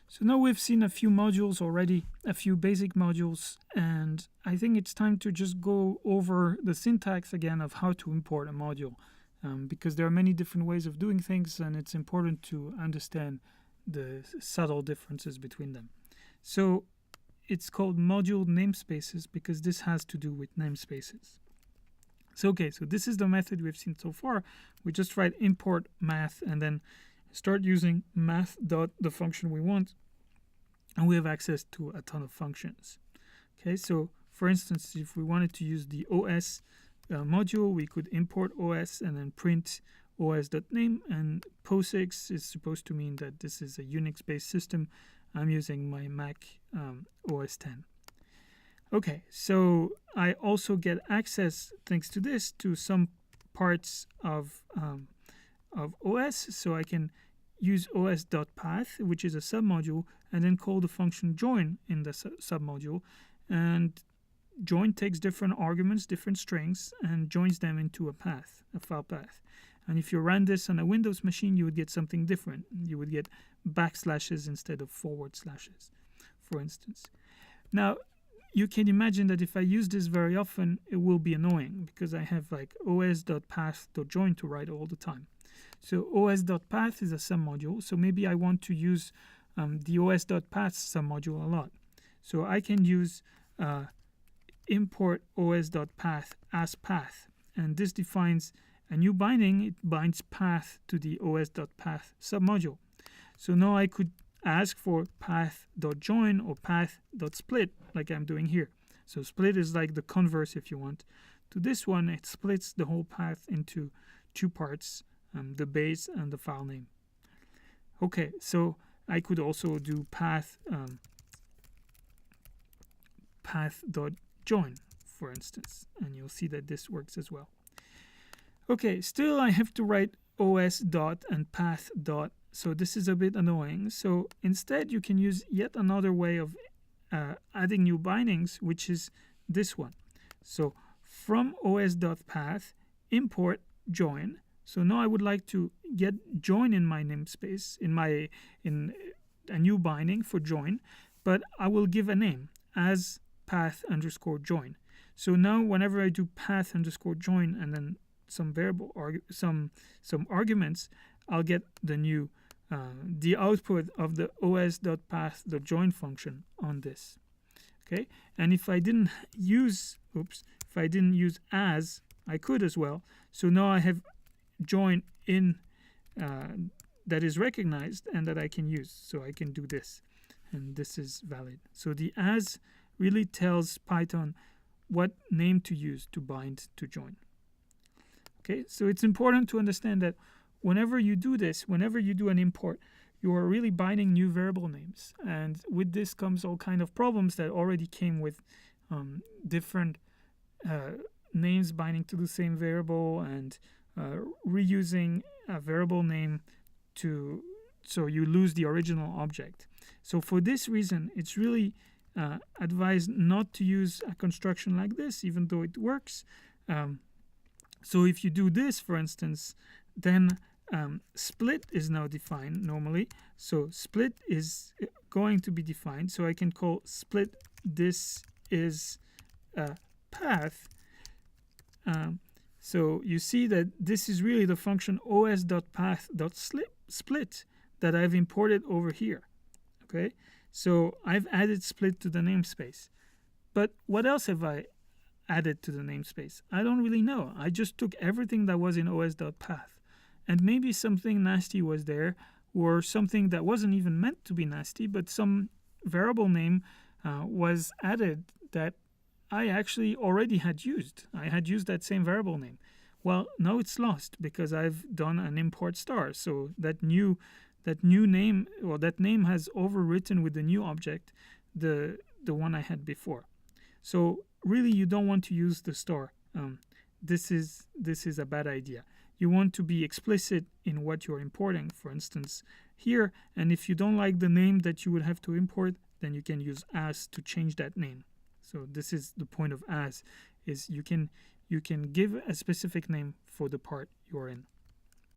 So now we've seen a few modules already, a few basic modules, and I think it's time to just go over the syntax again of how to import a module, because there are many different ways of doing things, and it's important to understand the subtle differences between them. So it's called module namespaces because this has to do with namespaces. So this is the method we've seen so far. We just write import math and then start using math dot the function we want, and we have access to a ton of functions. Okay, so for instance, if we wanted to use the OS module, we could import OS and then print os.name, and POSIX is supposed to mean that this is a Unix-based system. I'm using my Mac OS 10. Okay, so I also get access, thanks to this, to some parts of OS, so I can use os.path, which is a submodule, and then call the function join in the submodule. And join takes different arguments, different strings, and joins them into a path, a file path. And if you ran this on a Windows machine, you would get something different. You would get backslashes instead of forward slashes, for instance. Now, you can imagine that if I use this very often, it will be annoying because I have like os.path.join to write all the time. So os.path is a submodule, so maybe I want to use the os.path submodule a lot. So I can use import os.path as path, and this defines a new binding. It binds path to the os.path submodule. So now I could ask for path.join or path.split like I'm doing here. So split is like the converse, if you want, to this one. It splits the whole path into two parts, the base and the file name. Okay, so I could also do path.join, for instance, and you'll see that this works as well. Okay, still I have to write os dot and path dot, so this is a bit annoying. So instead you can use yet another way of adding new bindings, which is this one. So from os.path import join. So now I would like to get join in my namespace, in a new binding for join, but I will give a name as path_join. So now whenever I do path_join and then some variable some arguments, I'll get the new the output of the os.path.join function on this. Okay, and if I didn't use as, I could as well. So now I have join in that is recognized and that I can use. So I can do this, and this is valid. So the as really tells Python what name to use to bind to join. Okay, so it's important to understand that whenever you do this, whenever you do an import, you are really binding new variable names. And with this comes all kind of problems that already came with different names binding to the same variable, and reusing a variable name so you lose the original object. So for this reason, it's really advised not to use a construction like this, even though it works. So if you do this, for instance, then split is now defined normally. So split is going to be defined. So I can call split this is a path. So you see that this is really the function os.path.split that I've imported over here. Okay, so I've added split to the namespace. But what else have I added to the namespace? I don't really know. I just took everything that was in os.path, and maybe something nasty was there, or something that wasn't even meant to be nasty, but some variable name was added that I actually already had used. I had used that same variable name. Well, now it's lost because I've done an import star. So that new name, or that name has overwritten with the new object the one I had before. So really, you don't want to use the star. This is a bad idea. You want to be explicit in what you're importing, for instance, here. And if you don't like the name that you would have to import, then you can use as to change that name. So this is the point of as, is you can give a specific name for the part you're in.